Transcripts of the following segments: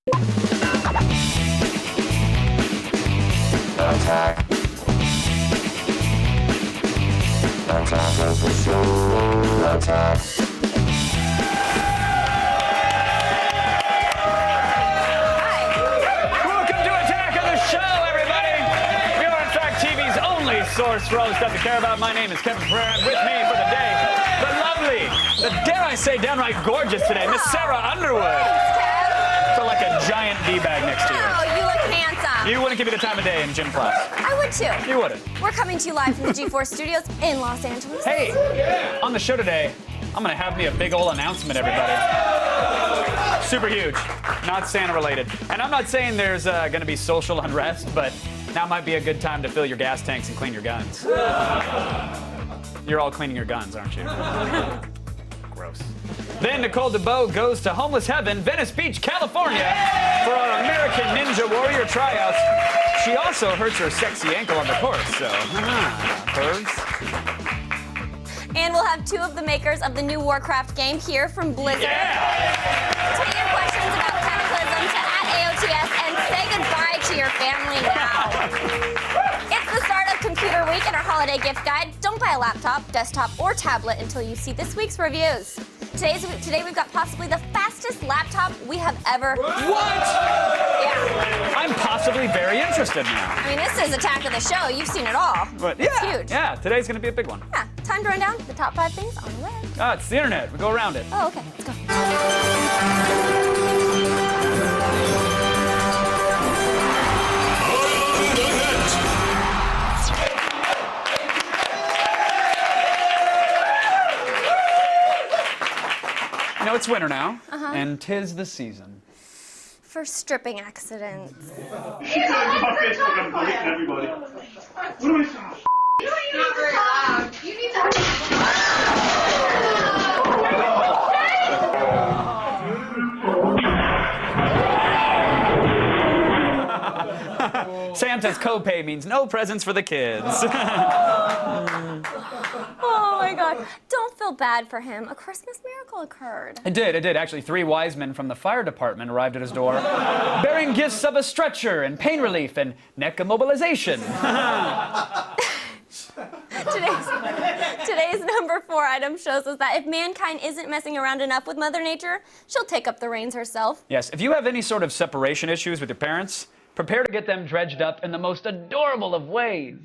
Attack. Attack of the show. Attack. Welcome to Attack of the Show, everybody. We are, in fact, TV's only source for all the stuff you care about. My name is Kevin Pereira, and with me for the day, the lovely, the dare I say downright gorgeous today, Miss Sarah Underwood. So like a giant D-bag next to you. Oh, you look handsome. You wouldn't give me the time of day in gym class. I would too. You wouldn't. We're coming to you live from the G4 studios in Los Angeles. Hey, on the show today, I'm gonna have me a big old announcement, everybody. Super huge, not Santa related. And I'm not saying there's gonna be social unrest, but now might be a good time to fill your gas tanks and clean your guns. You're all cleaning your guns, aren't you? Gross. Then Nicole DeBow goes to homeless heaven, Venice Beach, California, for our American Ninja Warrior tryouts. She also hurts her sexy ankle on the course, so hers. And we'll have two of the makers of the new Warcraft game here from Blizzard. Tweet your questions about Cataclysm to @AOTS and say goodbye to your family now. It's the start of Computer Week and our holiday gift guide. Don't buy a laptop, desktop, or tablet until you see this week's reviews. Today we've got possibly the fastest laptop we have ever. What? Yeah. I'm possibly very interested now. I mean, this is Attack of the Show. You've seen it all. But It's huge. Yeah, today's gonna be a big one. Yeah. Time to run down the top 5 things on the web. Ah, it's the internet. We go around it. Oh, okay. Let's go. You know, it's winter now, and 'tis the season. For stripping accidents. She's on my Facebook and deleting everybody. What do we say? You don't even very loud. You need to. Santa's copay means no presents for the kids. Oh my God. Don't feel bad for him. A Christmas miracle occurred. It did. Actually, 3 wise men from the fire department arrived at his door, bearing gifts of a stretcher and pain relief and neck immobilization. Today's number 4 item shows us that if mankind isn't messing around enough with Mother Nature, she'll take up the reins herself. Yes, if you have any sort of separation issues with your parents, prepare to get them dredged up in the most adorable of ways.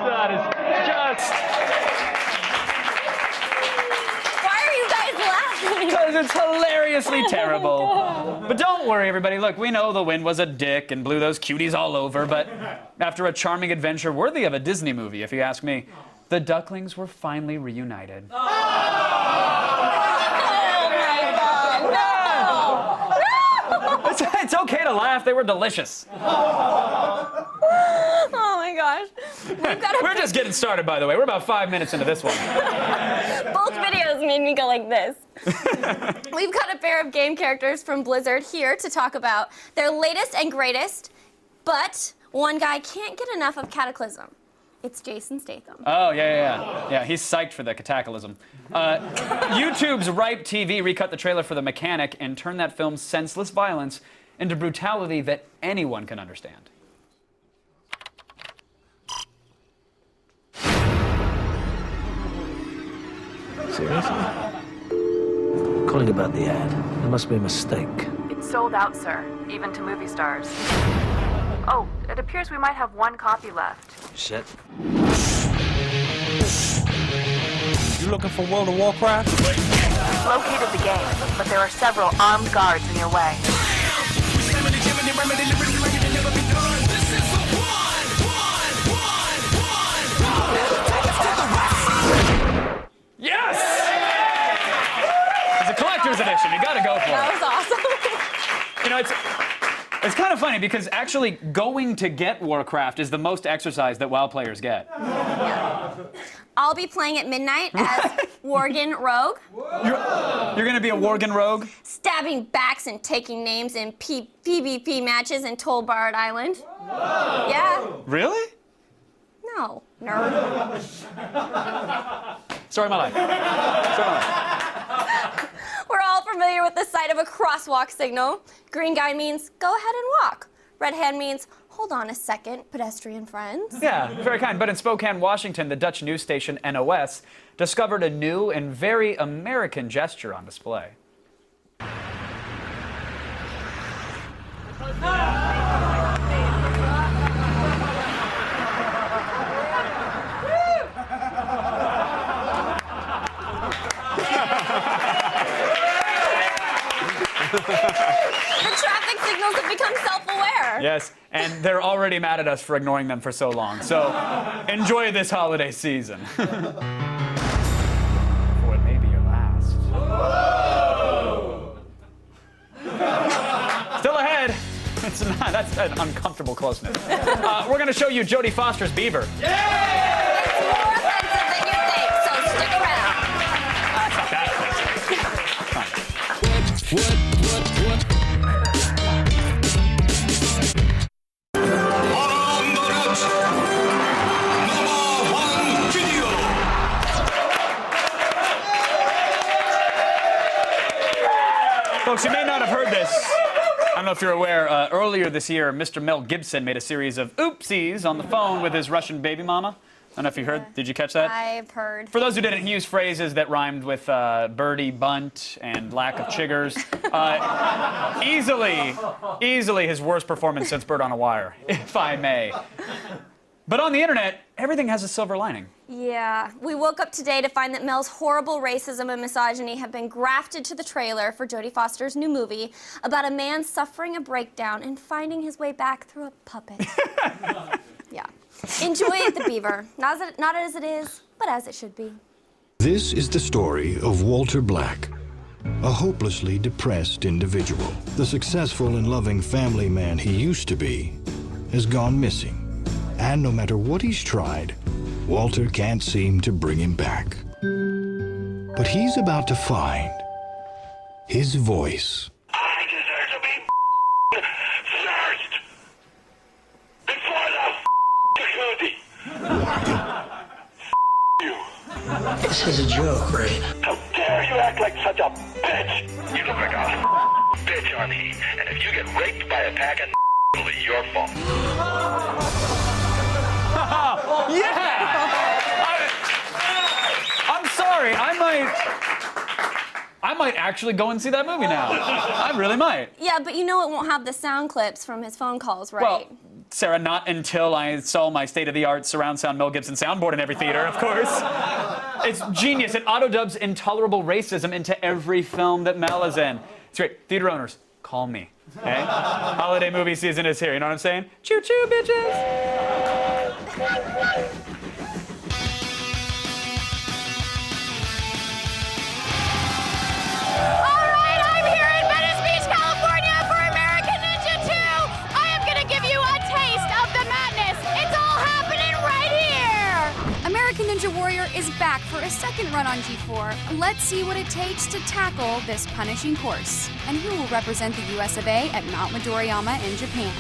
That is just... Why are you guys laughing? Because it's hilariously terrible. But don't worry, everybody. Look, we know the wind was a dick and blew those cuties all over, but after a charming adventure worthy of a Disney movie, if you ask me, the ducklings were finally reunited. It's okay to laugh. They were delicious. Oh my gosh. We're just getting started, by the way. We're about 5 minutes into this one. Both videos made me go like this. We've got a pair of game characters from Blizzard here to talk about their latest and greatest, but one guy can't get enough of Cataclysm. It's Jason Statham. Oh, yeah, he's psyched for the Cataclysm. YouTube's Ripe TV recut the trailer for The Mechanic and turned that film's senseless violence into brutality that anyone can understand. Seriously? Calling about the ad. There must be a mistake. It's sold out, sir, even to movie stars. Oh, it appears we might have 1 copy left. Shit. You looking for World of Warcraft? Located the game, but there are several armed guards in your way. Yes! It's a collector's edition. You gotta go for it. That was awesome. You know, it's kind of funny because actually going to get Warcraft is the most exercise that WoW players get. I'll be playing at midnight as Worgen Rogue, You're gonna be a Worgen Rogue? stabbing backs and taking names in PvP matches in Tolbard Island. Yeah. Really? No, nerd. Story of my life. We're all familiar with the sight of a crosswalk signal. Green guy means go ahead and walk. Red hand means hold on a second, pedestrian friends. Yeah, very kind. But in Spokane, Washington, the Dutch news station NOS discovered a new and very American gesture on display. The traffic signals have become self-aware. Yes, and they're already mad at us for ignoring them for so long. So enjoy this holiday season. For it may be your last. Still ahead. It's not, that's an uncomfortable closeness. We're going to show you Jodie Foster's Beaver. It's more offensive than you think, so stick around. That's not that offensive. Fine. Folks, you may not have heard this. I don't know if you're aware, earlier this year, Mr. Mel Gibson made a series of oopsies on the phone with his Russian baby mama. I don't know if you heard. Did you catch that? I've heard. For those who didn't, he used phrases that rhymed with birdie bunt and lack of chiggers. Easily his worst performance since Bird on a Wire, if I may. But on the internet, everything has a silver lining. Yeah, we woke up today to find that Mel's horrible racism and misogyny have been grafted to the trailer for Jodie Foster's new movie about a man suffering a breakdown and finding his way back through a puppet. Yeah. Enjoy The Beaver. Not as it is, but as it should be. This is the story of Walter Black, a hopelessly depressed individual. The successful and loving family man he used to be has gone missing. And no matter what he's tried, Walter can't seem to bring him back. But he's about to find his voice. I deserve to be first before the security. You. This is a joke, right? How dare you act like such a bitch? You look like a bitch on me, and if you get raped by a pack of it'll be your fault. Yeah! I'm sorry. I might actually go and see that movie now. I really might. Yeah, but you know it won't have the sound clips from his phone calls, right? Well, Sarah, not until I saw my state-of-the-art surround sound Mel Gibson soundboard in every theater, of course. It's genius. It auto-dubs intolerable racism into every film that Mel is in. It's great. Theater owners, call me. Okay? Holiday movie season is here. You know what I'm saying? Choo-choo, bitches! Alright, I'm here in Venice Beach, California for American Ninja 2. I am gonna give you a taste of the madness. It's all happening right here. American Ninja Warrior is back for a second run on G4. Let's see what it takes to tackle this punishing course. And who will represent the US of A at Mount Midoriyama in Japan.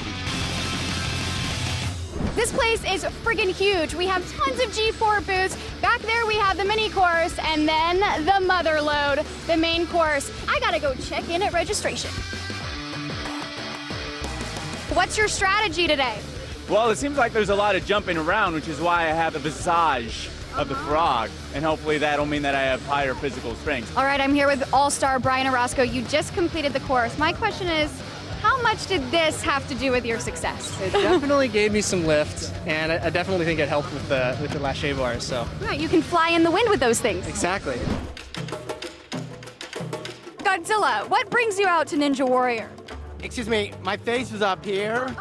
This place is friggin' huge. We have tons of G4 booths. Back there we have the mini course and then the mother load, the main course. I gotta go check in at registration. What's your strategy today? Well, it seems like there's a lot of jumping around, which is why I have the visage of the frog. And hopefully that'll mean that I have higher physical strength. All right, I'm here with All-Star Brian Orozco. You just completed the course. My question is, how much did this have to do with your success? It definitely gave me some lift, and I definitely think it helped with the lache bars, so. Right, you can fly in the wind with those things. Exactly. Godzilla, what brings you out to Ninja Warrior? Excuse me, my face was up here.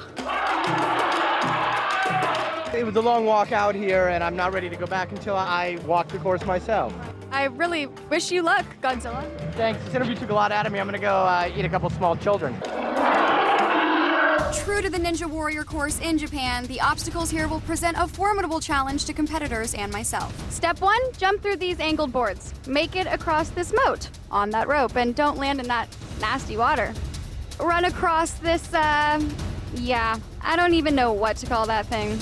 It was a long walk out here, and I'm not ready to go back until I walk the course myself. I really wish you luck, Godzilla. Thanks. This interview took a lot out of me. I'm gonna go eat a couple small children. True to the Ninja Warrior course in Japan, the obstacles here will present a formidable challenge to competitors and myself. Step 1, jump through these angled boards. Make it across this moat on that rope and don't land in that nasty water. Run across this, yeah, I don't even know what to call that thing.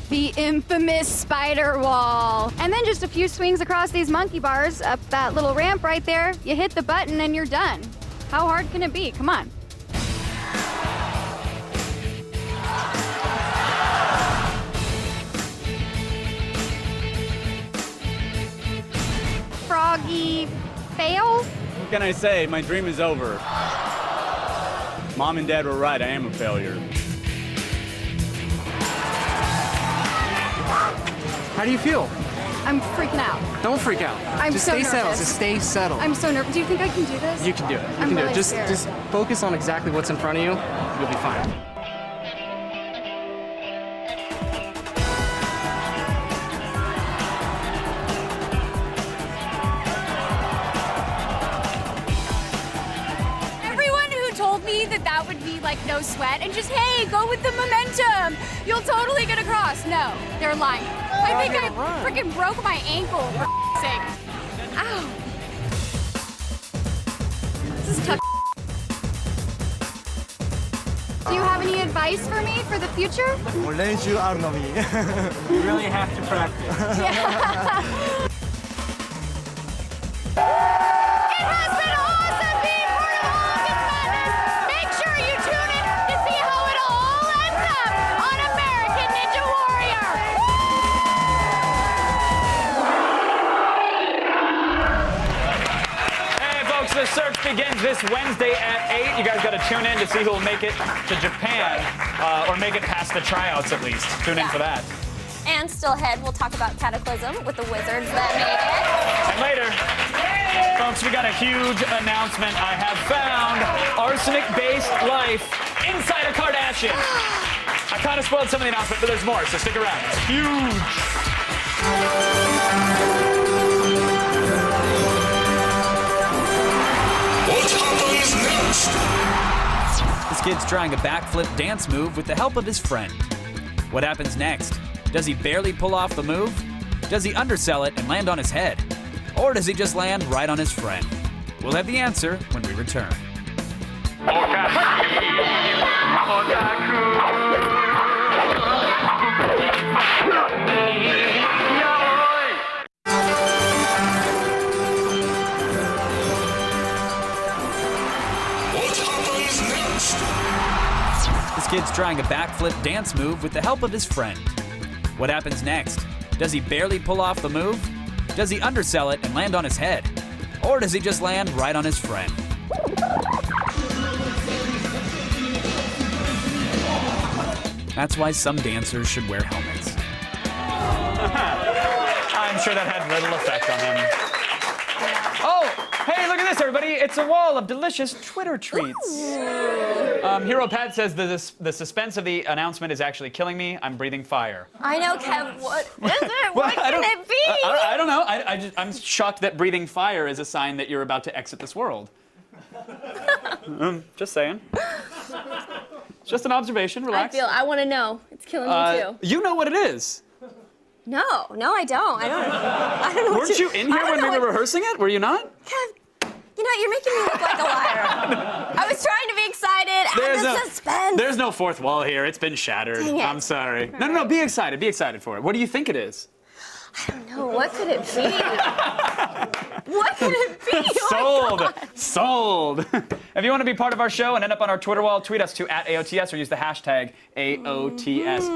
The infamous spider wall. And then just a few swings across these monkey bars up that little ramp right there. You hit the button and you're done. How hard can it be? Come on. Froggy fail? What can I say? My dream is over. Mom and Dad were right. I am a failure. How do you feel? I'm freaking out. Don't freak out. I'm just so stay settled. nervous. Just stay settled. I'm so nervous. Do you think I can do this? You can do it. You I'm can do really it. Just scared. just focus on exactly what's in front of you. You'll be fine. Everyone who told me that that would be like no sweat and just, hey, go with the momentum. You'll totally get across. No, they're lying. I think I freaking broke my ankle, for sake. Ow. This is tough. Do you have any advice for me for the future? You really have to practice. It has been awesome being part of August Madness. Make sure you tune in to see how it all ends up on American Ninja Warrior. Hey, folks, the search begins this Wednesday at 8. You guys got to tune in to see who will make it to Japan, or make it past the tryouts at least. Tune in for that. And still ahead, we'll talk about Cataclysm with the wizards that made it. And later, folks, we got a huge announcement. I have found arsenic-based life inside a Kardashian. I kind of spoiled some of the announcement, but there's more, so stick around. It's huge. What happens next? This kid's trying a backflip dance move with the help of his friend. What happens next? Does he barely pull off the move? Does he undersell it and land on his head? Or does he just land right on his friend? We'll have the answer when we return. What happens next? This kid's trying a backflip dance move with the help of his friend. What happens next? Does he barely pull off the move? Does he undersell it and land on his head? Or does he just land right on his friend? That's why some dancers should wear helmets. I'm sure that had little effect on him. Oh, hey, look at this, everybody. It's a wall of delicious Twitter treats. Hero Pat says the suspense of the announcement is actually killing me. I'm breathing fire. I know, Kev. What is it? What I can it be? I don't know. I'm shocked that breathing fire is a sign that you're about to exit this world. Just saying. It's just an observation. Relax. I want to know. It's killing me too. You know what it is. No, I don't. I don't know. Weren't you in here when we were rehearsing it? Were you not? Kev, you know, you're making me look like a liar. I was trying to be excited. Add the suspense. There's no fourth wall here. It's been shattered. Dang it. I'm sorry. No. Be excited. Be excited for it. What do you think it is? I don't know. What could it be? What could it be? Sold. Oh Sold. If you want to be part of our show and end up on our Twitter wall, tweet us to @AOTS or use the hashtag AOTS.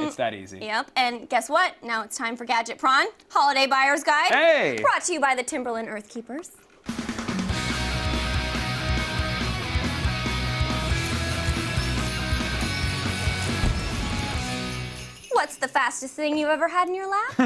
It's that easy. Yep, and guess what? Now it's time for Gadget Prawn, Holiday Buyer's Guide. Hey! Brought to you by the Timberland Earthkeepers. What's the fastest thing you've ever had in your lap?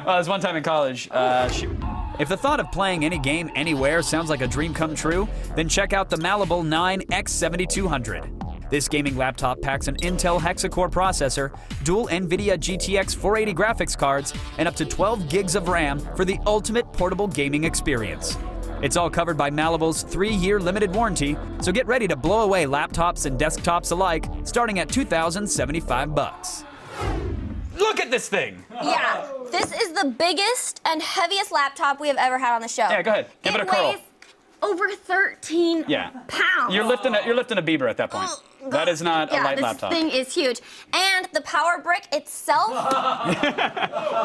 Well, there's one time in college, If the thought of playing any game anywhere sounds like a dream come true, then check out the Malibel 9X7200. This gaming laptop packs an Intel Hexa-core processor, dual NVIDIA GTX 480 graphics cards, and up to 12 gigs of RAM for the ultimate portable gaming experience. It's all covered by Malibu's 3-year limited warranty, so get ready to blow away laptops and desktops alike, starting at $2,075. Look at this thing! Yeah, this is the biggest and heaviest laptop we have ever had on the show. Yeah, go ahead. Give it a curl. It weighs over 13 pounds. You're lifting a Bieber at that point. That is not a light laptop. This thing is huge. And the power brick itself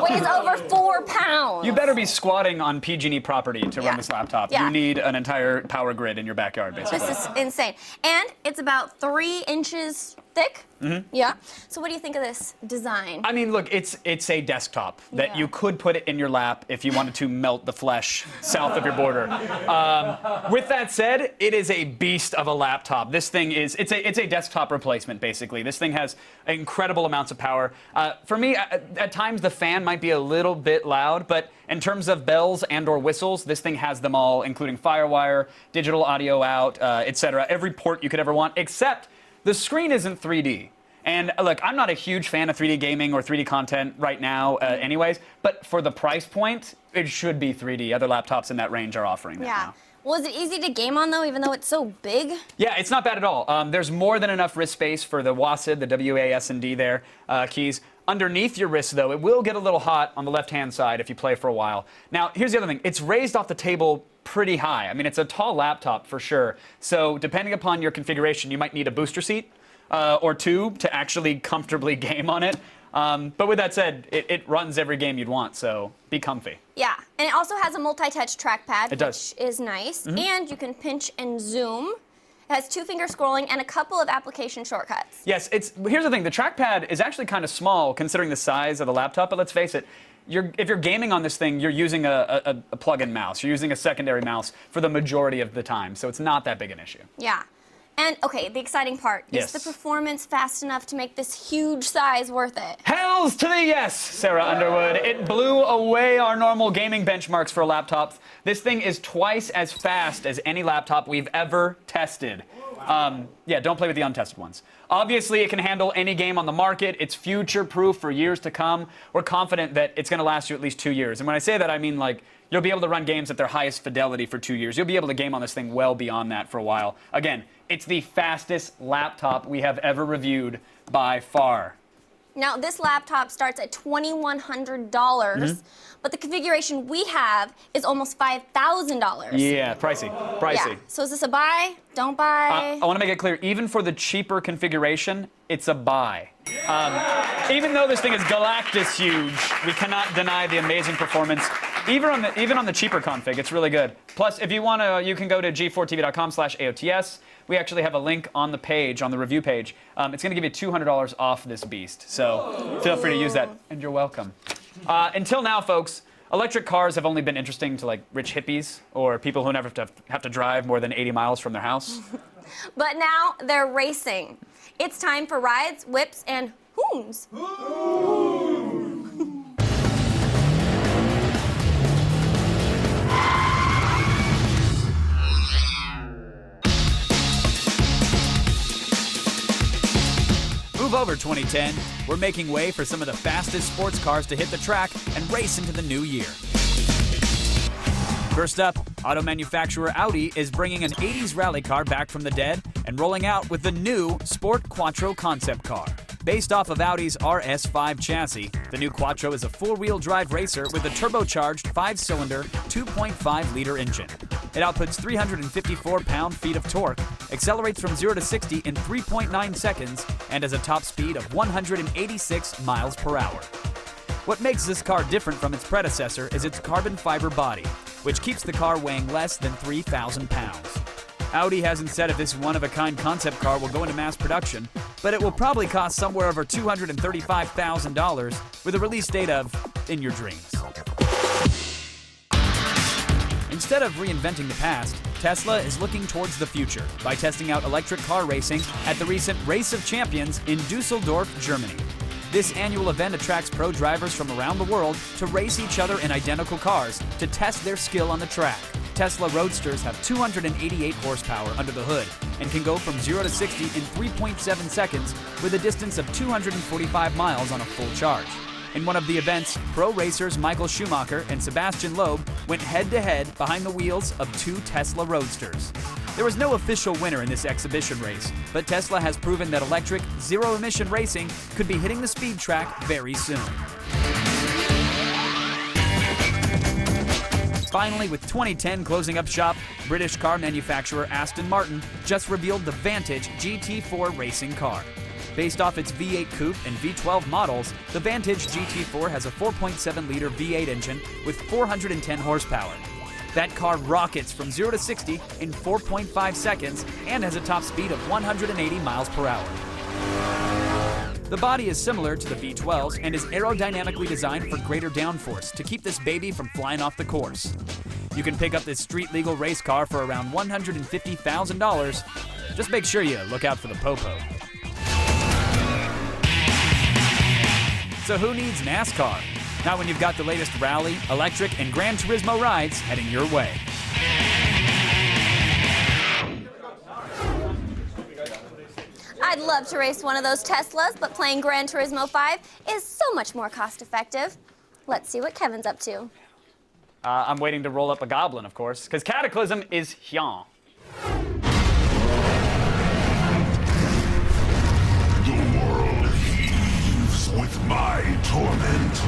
weighs over 4 pounds. You better be squatting on PG&E property to run this laptop. Yeah. You need an entire power grid in your backyard, basically. This is insane. And it's about 3 inches thick. Mm-hmm. Yeah. So what do you think of this design? I mean, look, it's a desktop that you could put it in your lap if you wanted to melt the flesh south of your border. With that said, it is a beast of a laptop. This thing is, it's a desktop replacement, basically. This thing has incredible amounts of power. For me, at times the fan might be a little bit loud, but in terms of bells and or whistles, this thing has them all, including FireWire, digital audio out, etc. Every port you could ever want, except the screen isn't 3D. And look, I'm not a huge fan of 3D gaming or 3D content right now anyways, but for the price point, it should be 3D. Other laptops in that range are offering that now. Well, is it easy to game on, though, even though it's so big? Yeah, it's not bad at all. There's more than enough wrist space for the WASD, the W-A-S-D there, keys. Underneath your wrist, though, it will get a little hot on the left-hand side if you play for a while. Now, here's the other thing. It's raised off the table pretty high. I mean, it's a tall laptop for sure. So depending upon your configuration, you might need a booster seat or two to actually comfortably game on it. But with that said, it runs every game you'd want, so be comfy. Yeah, and it also has a multi-touch trackpad, which is nice. Mm-hmm. And you can pinch and zoom. It has 2-finger scrolling and a couple of application shortcuts. Yes, here's the thing. The trackpad is actually kind of small considering the size of the laptop, but let's face it, if you're gaming on this thing, you're using a plug-in mouse. You're using a secondary mouse for the majority of the time, so it's not that big an issue. Yeah. And, okay, the exciting part. Yes. Is the performance fast enough to make this huge size worth it? Hells to the yes, Sarah Underwood. It blew away our normal gaming benchmarks for laptops. This thing is twice as fast as any laptop we've ever tested. Yeah, don't play with the untested ones. Obviously, it can handle any game on the market. It's future-proof for years to come. We're confident that it's going to last you at least 2 years. And when I say that, I mean, like, you'll be able to run games at their highest fidelity for 2 years. You'll be able to game on this thing well beyond that for a while. Again, it's the fastest laptop we have ever reviewed by far. Now, this laptop starts at $2,100, but the configuration we have is almost $5,000. Yeah, pricey. Yeah. So is this a buy? Don't buy? I want to make it clear, even for the cheaper configuration, it's a buy. Even though this thing is Galactus huge, we cannot deny the amazing performance. Even on the cheaper config, it's really good. Plus, if you want to, you can go to g4tv.com/AOTS. We actually have a link on the page, on the review page. It's going to give you $200 off this beast. So feel free to use that, and you're welcome. Until now, folks, electric cars have only been interesting to like rich hippies or people who never have to drive more than 80 miles from their house. But now they're racing. It's time for rides, whips, and hooms. Move over 2010. We're making way for some of the fastest sports cars to hit the track and race into the new year. First up, auto manufacturer Audi is bringing an 80s rally car back from the dead and rolling out with the new Sport Quattro concept car. Based off of Audi's RS5 chassis, the new Quattro is a four-wheel drive racer with a turbocharged 5-cylinder, 2.5-liter engine. It outputs 354 pound-feet of torque, accelerates from 0 to 60 in 3.9 seconds, and has a top speed of 186 miles per hour. What makes this car different from its predecessor is its carbon fiber body, which keeps the car weighing less than 3,000 pounds. Audi hasn't said if this one-of-a-kind concept car will go into mass production, but it will probably cost somewhere over $235,000 with a release date of in your dreams. Instead of reinventing the past, Tesla is looking towards the future by testing out electric car racing at the recent Race of Champions in Dusseldorf, Germany. This annual event attracts pro drivers from around the world to race each other in identical cars to test their skill on the track. Tesla Roadsters have 288 horsepower under the hood and can go from 0 to 60 in 3.7 seconds with a distance of 245 miles on a full charge. In one of the events, pro racers Michael Schumacher and Sebastian Loeb went head-to-head behind the wheels of 2 Tesla Roadsters. There was no official winner in this exhibition race, but Tesla has proven that electric, zero-emission racing could be hitting the speed track very soon. Finally, with 2010 closing up shop, British car manufacturer Aston Martin just revealed the Vantage GT4 racing car. Based off its V8 coupe and V12 models, the Vantage GT4 has a 4.7-liter V8 engine with 410 horsepower. That car rockets from 0 to 60 in 4.5 seconds and has a top speed of 180 miles per hour. The body is similar to the V12s and is aerodynamically designed for greater downforce to keep this baby from flying off the course. You can pick up this street-legal race car for around $150,000. Just make sure you look out for the popo. So who needs NASCAR? Not when you've got the latest rally, electric, and Gran Turismo rides heading your way. I'd love to race one of those Teslas, but playing Gran Turismo 5 is so much more cost-effective. Let's see what Kevin's up to. I'm waiting to roll up a goblin, of course, because Cataclysm is here. The world heaves with my torment.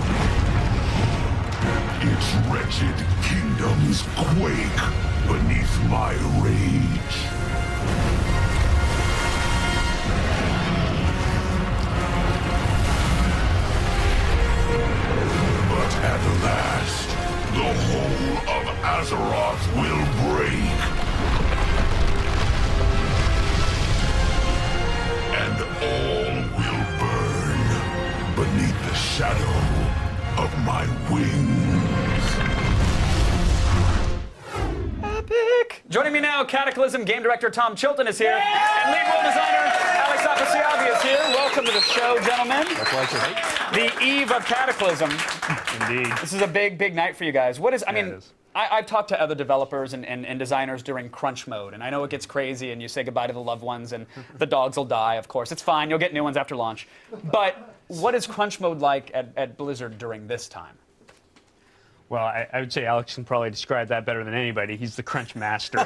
Its wretched kingdoms quake beneath my rage. But at last, the whole of Azeroth will break. And all will burn beneath the shadow of my wings. Epic! Joining me now, Cataclysm game director Tom Chilton is here, and lead world designer Alex Apasiabi is here. Welcome to the show, gentlemen. My pleasure. The eve of Cataclysm. Indeed. This is a big night for you guys. What is, I mean, I've talked to other developers and designers during crunch mode, and I know it gets crazy, and you say goodbye to the loved ones, and the dogs will die, of course. It's fine, you'll get new ones after launch. But what is crunch mode like at Blizzard during this time? Well, I would say Alex can probably describe that better than anybody. He's the crunch master.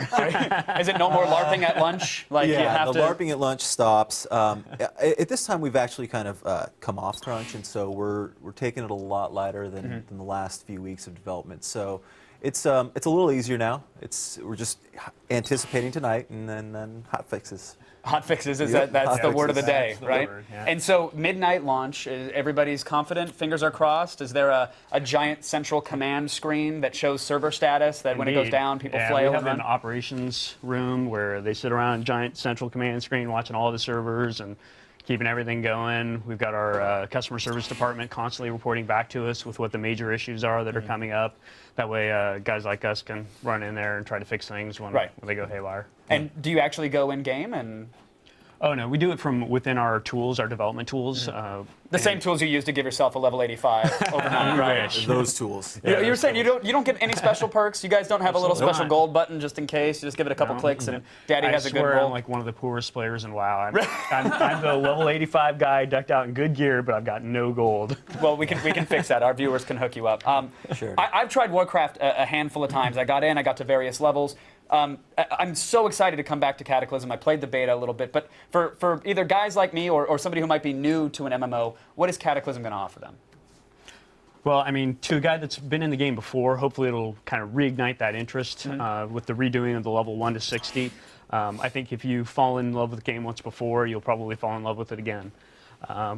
Is it no more LARPing at lunch? Like you have the LARPing at lunch stops. At this time, we've actually kind of come off crunch, and so we're taking it a lot lighter than the last few weeks of development. So it's a little easier now. We're just anticipating tonight, and then hot fixes. Hot fixes, Yep. that's Hot the word of the fixes. day, right? Word, yeah. And so midnight launch, everybody's confident, fingers are crossed. Is there a giant central command screen that shows server status that when it goes down, people flail? We have an operations room where they sit around a giant central command screen watching all the servers and keeping everything going. We've got our customer service department constantly reporting back to us with what the major issues are that are coming up. That way guys like us can run in there and try to fix things when they go haywire. And do you actually go in game and? Oh no, we do it from within our tools, our development tools. The same tools you use to give yourself a level 85 overnight, right? Those tools. You're saying you don't get any special perks? You guys don't have a little special gold button just in case? You just give it a couple clicks and Daddy has a good roll? I'm like one of the poorest players in WoW. I'm the level 85 guy decked out in good gear, but I've got no gold. Well, we can fix that. Our viewers can hook you up. Sure. I've tried Warcraft a handful of times. I got to various levels. I'm so excited to come back to Cataclysm. I played the beta a little bit, but for either guys like me or somebody who might be new to an MMO, what is Cataclysm going to offer them? Well, I mean, to a guy that's been in the game before, hopefully it'll kind of reignite that interest with the redoing of the level 1 to 60. I think if you fall in love with the game once before, you'll probably fall in love with it again.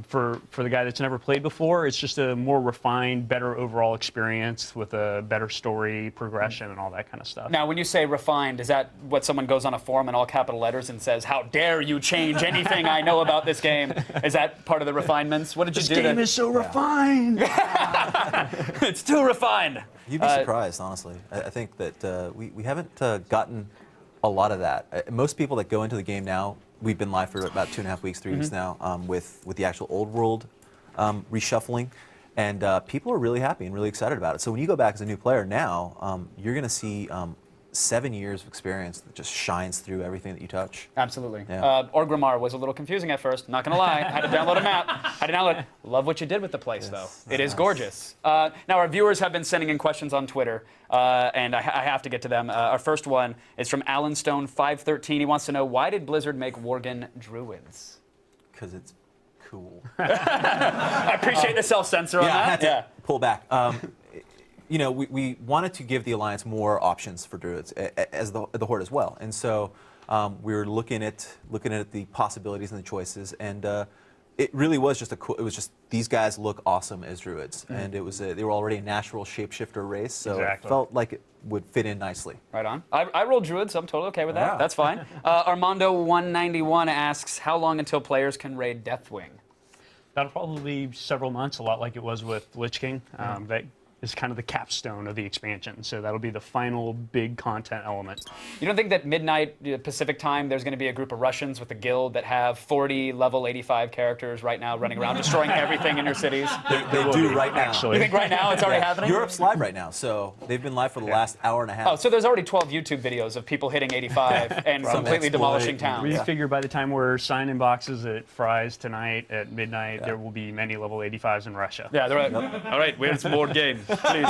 For the guy that's never played before, it's just a more refined, better overall experience with a better story, progression, and all that kind of stuff. Now, when you say refined, is that what someone goes on a forum in all capital letters and says, "How dare you change anything I know about this game"? Is that part of the refinements? What did you do? This game is so refined. It's too refined. You'd be surprised, honestly. I think that we haven't gotten a lot of that. Most people that go into the game now, we've been live for about 2.5 weeks, 3 weeks now, with the actual old world reshuffling, and people are really happy and really excited about it. So when you go back as a new player now, you're going to see 7 years of experience that just shines through everything that you touch. Absolutely. Yeah. Orgrimmar was a little confusing at first, not gonna lie. I had to download a map. Had to download it. Love what you did with the place, though. It is gorgeous. Now, our viewers have been sending in questions on Twitter, and I have to get to them. Our first one is from Alan Stone 513. He wants to know, why did Blizzard make Worgen druids? Because it's cool. I appreciate the self-censor on I that. had to pull back. You know, we wanted to give the Alliance more options for druids, as the Horde as well. And so we were looking at the possibilities and the choices, and it really was just it was just these guys look awesome as druids, and it was they were already a natural shapeshifter race, so it felt like it would fit in nicely. Right on. I roll druids, so I'm totally okay with that. Yeah. That's fine. Armando191 asks, how long until players can raid Deathwing? That'll probably be several months, a lot like it was with Lich King. That is kind of the capstone of the expansion, so that'll be the final big content element. You don't think that midnight Pacific time there's going to be a group of Russians with a guild that have 40 level 85 characters right now running around destroying everything in your cities? They do right now. Actually. You think right now it's already happening? Europe's live right now, so they've been live for the last hour and a half. Oh, so there's already 12 YouTube videos of people hitting 85 and completely demolishing towns. We figure by the time we're signing boxes at Fry's tonight at midnight, there will be many level 85s in Russia. Yeah, they're right. All right, where's the board game, please?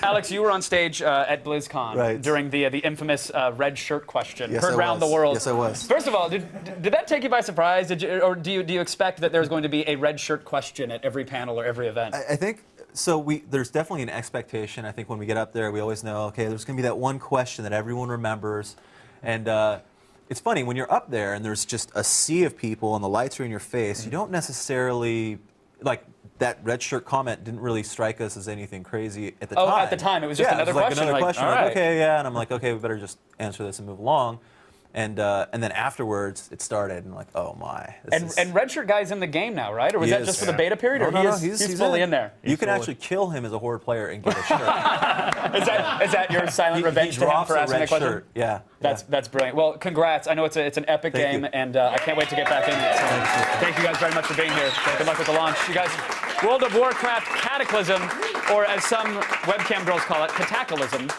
Alex, you were on stage at BlizzCon during the infamous red shirt question. Yes, Heard I round was. the world. Yes, I was. First of all, did that take you by surprise? Or do you expect that there's going to be a red shirt question at every panel or every event? I think so. There's definitely an expectation. I think when we get up there, we always know, okay, there's going to be that one question that everyone remembers, and it's funny when you're up there and there's just a sea of people and the lights are in your face. You don't necessarily like. That red shirt comment didn't really strike us as anything crazy at the time. Oh, at the time, it was just another question. Another question. All Like, right. okay, yeah, and I'm like, okay, we better just answer this and move along. And then afterwards, it started, and like, oh my. And red shirt guy's in the game now, right? Or was that just for the beta period? Or No, he's fully in there? You can actually kill him as a Horde player and get a shirt. Is that your silent revenge to him for asking that question? Shirt. Yeah. That's brilliant. Well, congrats. I know it's an epic game, and I can't wait to get back in it. So thank you guys very much for being here. Good luck with the launch. You guys, World of Warcraft Cataclysm, or as some webcam girls call it, Cataclysm,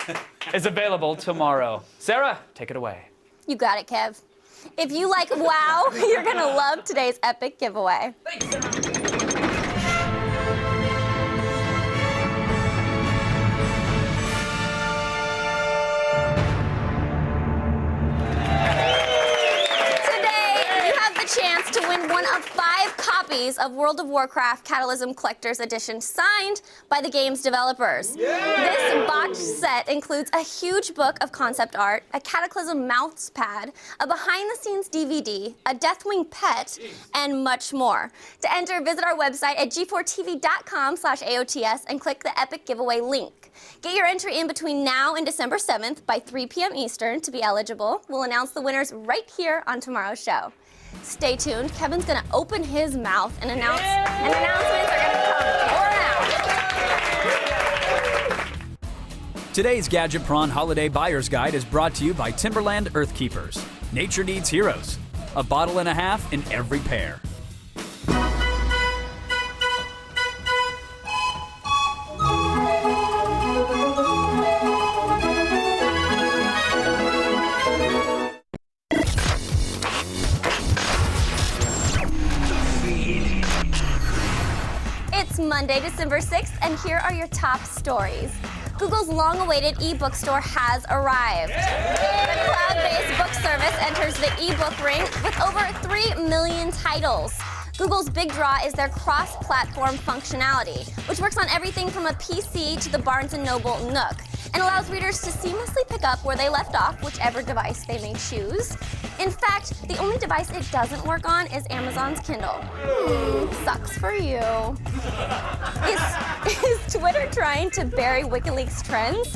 is available tomorrow. Sarah, take it away. You got it, Kev. If you like WoW, you're going to love today's epic giveaway. Chance to win one of 5 copies of World of Warcraft Cataclysm Collector's Edition signed by the game's developers. This boxed set includes a huge book of concept art, a Cataclysm mouse pad, a behind-the-scenes DVD, a Deathwing pet, and much more. To enter, visit our website at g4tv.com/AOTS and click the Epic Giveaway link. Get your entry in between now and December 7th by 3 p.m. Eastern to be eligible. We'll announce the winners right here on tomorrow's show. Stay tuned. Kevin's going to open his mouth and announce, and announcements are going to come pouring out. Today's Gadget Prawn Holiday Buyer's Guide is brought to you by Timberland Earthkeepers. Nature needs heroes. A bottle and a half in every pair. It's Monday, December 6th, and here are your top stories. Google's long-awaited e-book store has arrived. The cloud-based book service enters the e-book ring with over 3 million titles. Google's big draw is their cross-platform functionality, which works on everything from a PC to the Barnes & Noble Nook, and allows readers to seamlessly pick up where they left off, whichever device they may choose. In fact, the only device it doesn't work on is Amazon's Kindle. Sucks for you. Is Twitter trying to bury WikiLeaks trends?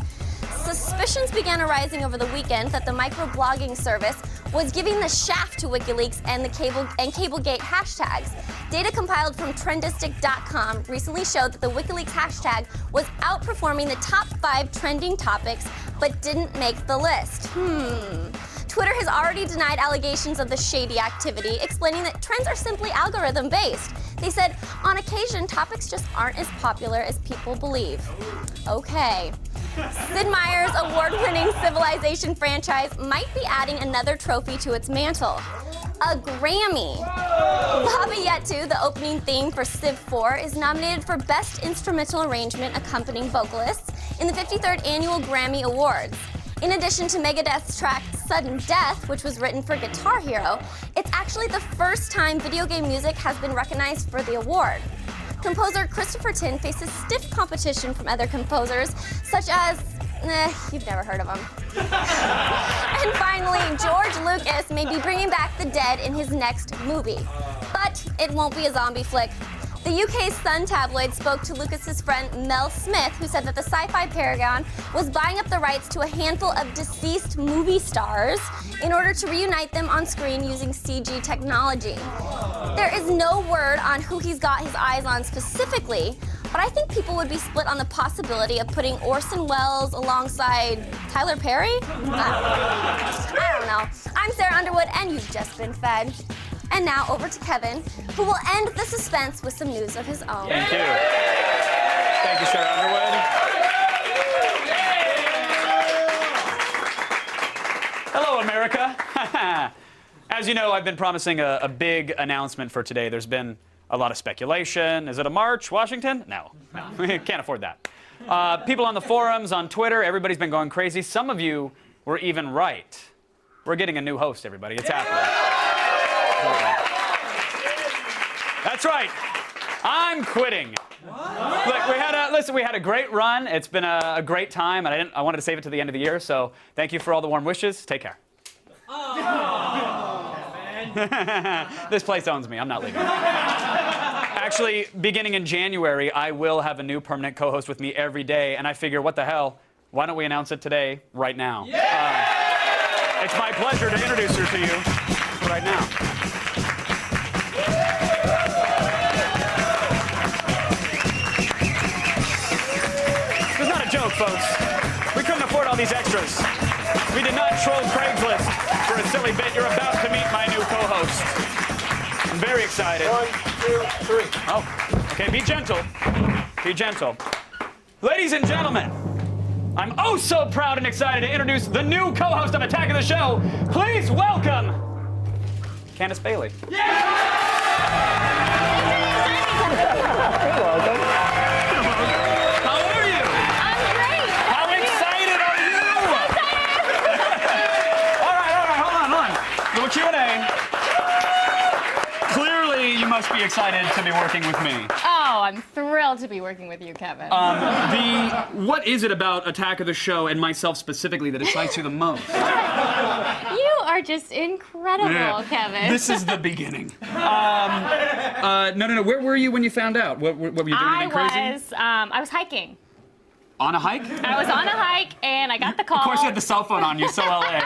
Suspicions began arising over the weekend that the microblogging service was giving the shaft to WikiLeaks and Cablegate hashtags. Data compiled from Trendistic.com recently showed that the WikiLeaks hashtag was outperforming the top 5 trending topics, but didn't make the list. Twitter has already denied allegations of the shady activity, explaining that trends are simply algorithm-based. They said, on occasion, topics just aren't as popular as people believe. Okay. Sid Meier's award-winning Civilization franchise might be adding another trophy to its mantle. A Grammy. Baba Yetu, the opening theme for Civ 4, is nominated for Best Instrumental Arrangement Accompanying Vocalists in the 53rd Annual Grammy Awards. In addition to Megadeth's track Sudden Death, which was written for Guitar Hero, it's actually the first time video game music has been recognized for the award. Composer Christopher Tin faces stiff competition from other composers, such as, you've never heard of him. And finally, George Lucas may be bringing back the dead in his next movie. But it won't be a zombie flick. The UK's Sun tabloid spoke to Lucas's friend Mel Smith, who said that the Sci-Fi Paragon was buying up the rights to a handful of deceased movie stars in order to reunite them on screen using CG technology. There is no word on who he's got his eyes on specifically, but I think people would be split on the possibility of putting Orson Welles alongside Tyler Perry? I don't know. I'm Sarah Underwood, and you've just been fed. And now over to Kevin, who will end the suspense with some news of his own. Thank you. Thank you, Sarah Underwood. Hello, America. As you know, I've been promising a big announcement for today. There's been a lot of speculation. Is it a march, Washington? No, we can't afford that. People on the forums, on Twitter, everybody's been going crazy. Some of you were even right. We're getting a new host, everybody. It's happening. That's right. I'm quitting. Look, we had a great run. It's been a great time, and I wanted to save it to the end of the year. So thank you for all the warm wishes. Take care. This place owns me. I'm not leaving. Actually, beginning in January, I will have a new permanent co-host with me every day, and I figure, what the hell? Why don't we announce it today, right now? It's my pleasure to introduce her to you right now. It's not a joke, folks. We couldn't afford all these extras. We did not troll Craigslist for a silly bit. You're about to meet my new co-host. I'm very excited. 1, 2, 3. Oh, okay, be gentle. Be gentle. Ladies and gentlemen, I'm oh so proud and excited to introduce the new co-host of Attack of the Show. Please welcome Candace Bailey. Yeah! You're welcome. How are you? I'm great. How excited are you? All right, hold on. Little Q&A. Clearly, you must be excited to be working with me. Oh, I'm thrilled to be working with you, Kevin. What is it about Attack of the Show and myself specifically that excites you the most? You are just incredible, Kevin. This is the beginning. No. Where were you when you found out? What were you doing? Anything crazy? I was hiking. On a hike? I was on a hike, and I got the call. Of course you had the cell phone on you, so LA.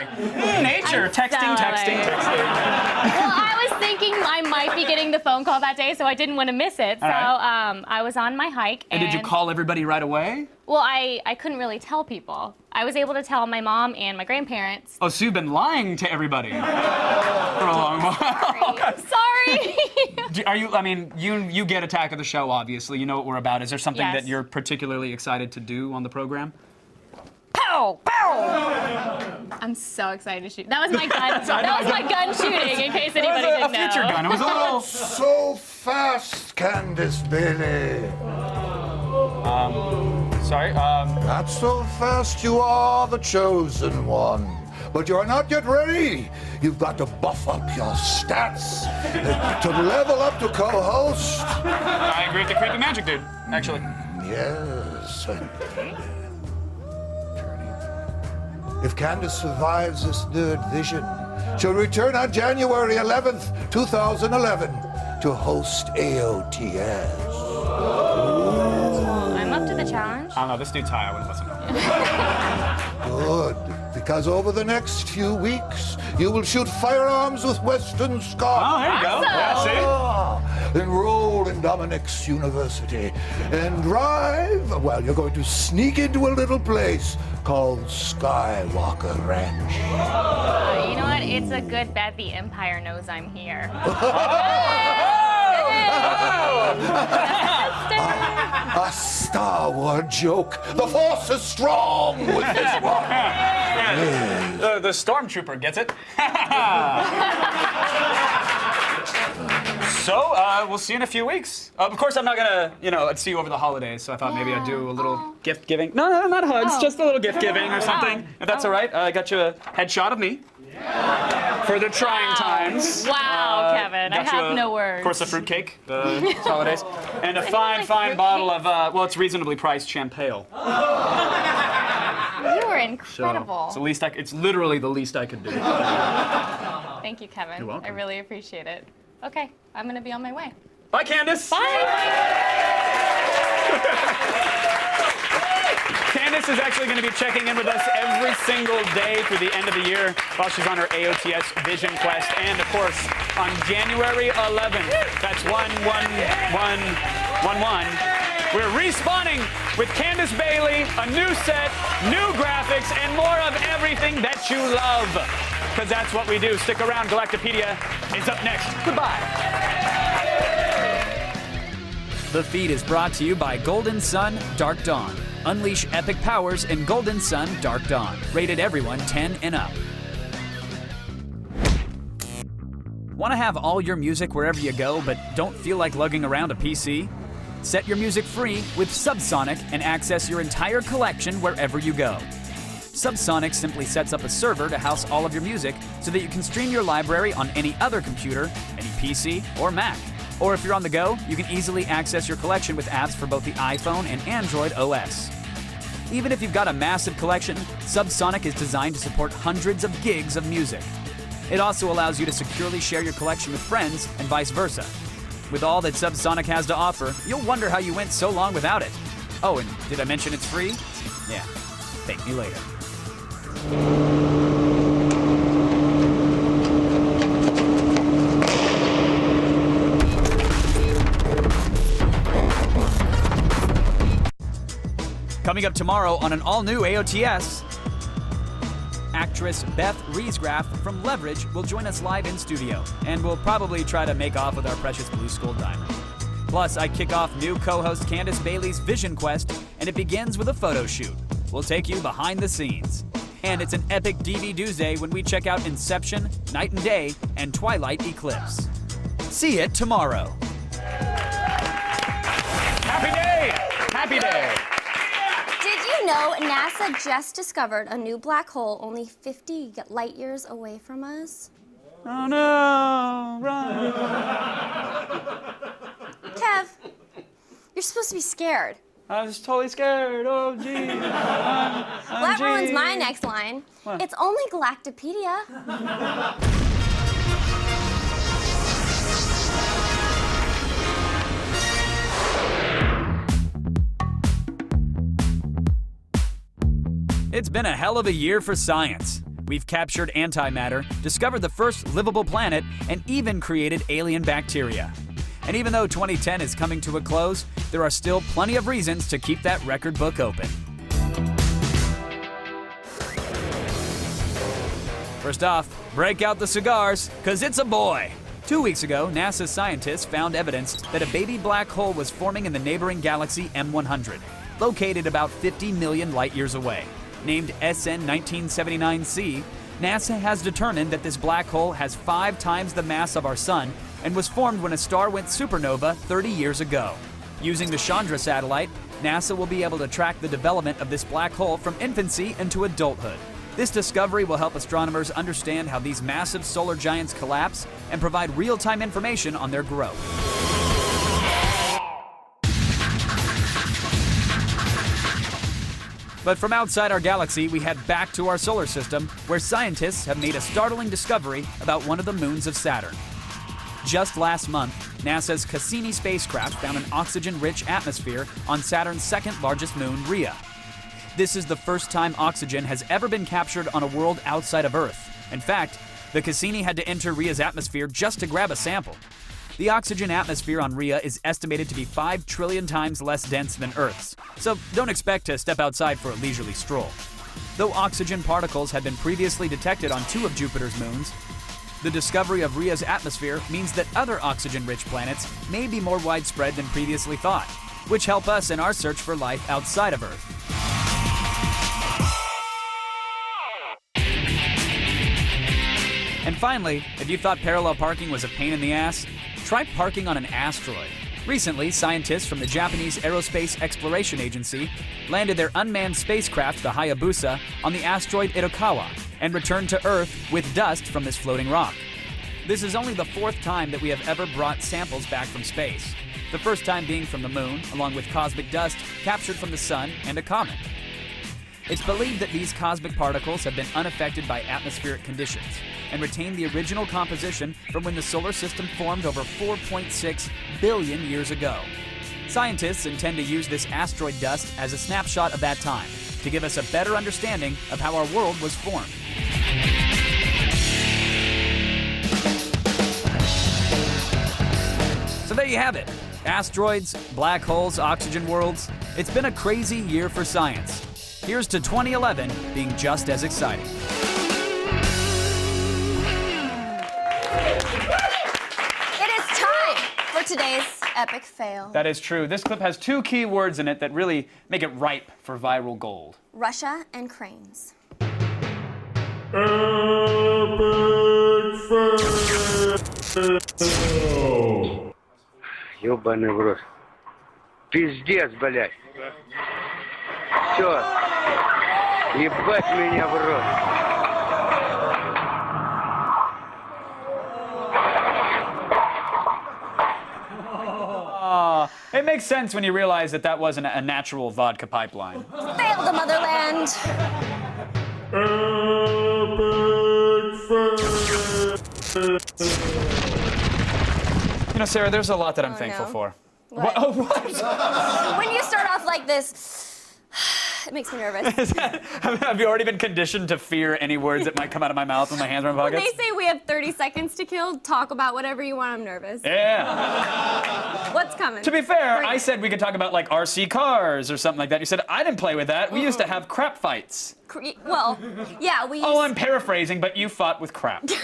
Nature, texting. Well, I was thinking I might be getting the phone call that day, so I didn't want to miss it. So I was on my hike. And did you call everybody right away? Well, I couldn't really tell people. I was able to tell my mom and my grandparents. Oh, so you've been lying to everybody for a long while. Sorry. You get Attack of the Show, obviously. You know what we're about. Is there something that you're particularly excited to do on the program? Pow! Pow! I'm so excited to shoot. That was my gun. That was my gun shooting, in case anybody didn't know. A future gun. It was a little... So fast, Candace Bailey. Sorry? Not so fast, you are the chosen one. But you're not yet ready. You've got to buff up your stats to level up to co-host. I agree with the creepy magic dude, actually. Yes. If Candace survives this third vision, she'll return on January 11th, 2011 to host AOTS. I'm up to the challenge. I don't know, this dude's high, I wouldn't listen to him. Good, because over the next few weeks, you will shoot firearms with Weston Scott. Oh, there you go. Yeah, see? Enroll in Dominic's University and drive. Well, you're going to sneak into a little place called Skywalker Ranch. You know what? It's a good bet the Empire knows I'm here. A Star Wars joke. The Force is strong with this one. The stormtrooper gets it. So, we'll see you in a few weeks. Of course, I'm not gonna, see you over the holidays, so I thought maybe I'd do a little gift giving. No, not hugs, just a little gift giving or something. If that's all right, I got you a headshot of me. For the trying times. Wow, Kevin, I have no words. Of course, a fruitcake, holidays, and a fine bottle of, it's reasonably priced champagne. You were incredible. So it's literally the least I could do. Thank you, Kevin. You're welcome. I really appreciate it. Okay, I'm gonna be on my way. Bye, Candace. Bye. Candace is actually going to be checking in with us every single day through the end of the year while she's on her AOTS Vision Quest. And, of course, on January 11th, that's 1/1/1/1, we're respawning with Candace Bailey, a new set, new graphics, and more of everything that you love. Because that's what we do. Stick around. Galactopedia is up next. Goodbye. The feed is brought to you by Golden Sun Dark Dawn. Unleash epic powers in Golden Sun Dark Dawn. Rated everyone 10 and up. Want to have all your music wherever you go, but don't feel like lugging around a PC? Set your music free with Subsonic and access your entire collection wherever you go. Subsonic simply sets up a server to house all of your music so that you can stream your library on any other computer, any PC, or Mac. Or if you're on the go, you can easily access your collection with apps for both the iPhone and Android OS. Even if you've got a massive collection, Subsonic is designed to support hundreds of gigs of music. It also allows you to securely share your collection with friends and vice versa. With all that Subsonic has to offer, you'll wonder how you went so long without it. Oh, and did I mention it's free? Yeah, thank me later. Coming up tomorrow on an all-new AOTS, actress Beth Riesgraf from Leverage will join us live in studio, and we'll probably try to make off with our precious Blue Skull Diamond. Plus, I kick off new co-host Candace Bailey's Vision Quest, and it begins with a photo shoot. We'll take you behind the scenes. And it's an epic DVD-Doomsday when we check out Inception, Night and Day, and Twilight Eclipse. See it tomorrow. Happy day! Happy day! Did you know NASA just discovered a new black hole only 50 light years away from us? Oh no! Run! Kev, you're supposed to be scared. I was totally scared. Oh, gee. Well, that ruins my next line. What? It's only Galactopedia. It's been a hell of a year for science. We've captured antimatter, discovered the first livable planet, and even created alien bacteria. And even though 2010 is coming to a close, there are still plenty of reasons to keep that record book open. First off, break out the cigars, 'cause it's a boy. 2 weeks ago, NASA scientists found evidence that a baby black hole was forming in the neighboring galaxy M100, located about 50 million light-years away. Named SN 1979C, NASA has determined that this black hole has 5 times the mass of our Sun and was formed when a star went supernova 30 years ago. Using the Chandra satellite, NASA will be able to track the development of this black hole from infancy into adulthood. This discovery will help astronomers understand how these massive solar giants collapse and provide real-time information on their growth. But from outside our galaxy, we head back to our solar system, where scientists have made a startling discovery about one of the moons of Saturn. Just last month, NASA's Cassini spacecraft found an oxygen-rich atmosphere on Saturn's second-largest moon, Rhea. This is the first time oxygen has ever been captured on a world outside of Earth. In fact, the Cassini had to enter Rhea's atmosphere just to grab a sample. The oxygen atmosphere on Rhea is estimated to be 5 trillion times less dense than Earth's, so don't expect to step outside for a leisurely stroll. Though oxygen particles had been previously detected on 2 of Jupiter's moons, The discovery of Rhea's atmosphere means that other oxygen-rich planets may be more widespread than previously thought, which help us in our search for life outside of Earth. And finally, if you thought parallel parking was a pain in the ass, try parking on an asteroid. Recently, scientists from the Japanese Aerospace Exploration Agency landed their unmanned spacecraft, the Hayabusa, on the asteroid Itokawa and returned to Earth with dust from this floating rock. This is only the 4th time that we have ever brought samples back from space, the first time being from the moon, along with cosmic dust captured from the sun and a comet. It's believed that these cosmic particles have been unaffected by atmospheric conditions and retain the original composition from when the solar system formed over 4.6 billion years ago. Scientists intend to use this asteroid dust as a snapshot of that time to give us a better understanding of how our world was formed. So there you have it. Asteroids, black holes, oxygen worlds. It's been a crazy year for science. Here's to 2011 being just as exciting. It is time for today's epic fail. That is true. This clip has 2 key words in it that really make it ripe for viral gold. Russia and cranes. Ёбаный в рот. Пиздец, блядь. Все. Ебать меня в рот. It makes sense when you realize that that wasn't a natural vodka pipeline. Fail the motherland. You know, Sarah, there's a lot that I'm thankful for. What? Oh, what? When you start off like this, it makes me nervous. Have you already been conditioned to fear any words that might come out of my mouth when my hands are in my When pockets? they say we have 30 seconds to kill, talk about whatever you want. I'm nervous. Yeah. What's coming? To be fair, I said we could talk about like RC cars or something like that. You said I didn't play with that. We used to have crap fights. Well, yeah, we. Oh, I'm paraphrasing, but you fought with crap. Go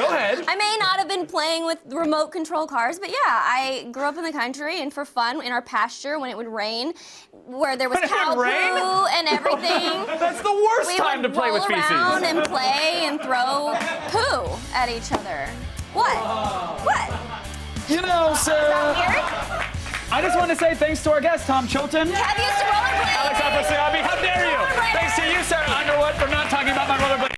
ahead. I may not have been playing with remote control cars, but yeah, I grew up in the country, and for fun, in our pasture, when it would rain, where there was cow poo and everything. That's the worst time to play with feces. We would roll around and play and throw poo at each other. What? What? You know, Sarah. Is that weird? I just want to say thanks to our guest, Tom Chilton. Have used to rollerblade. Alex Afrasiabi, how dare you? Thanks to you, Sarah Underwood, for not talking about my rollerblade.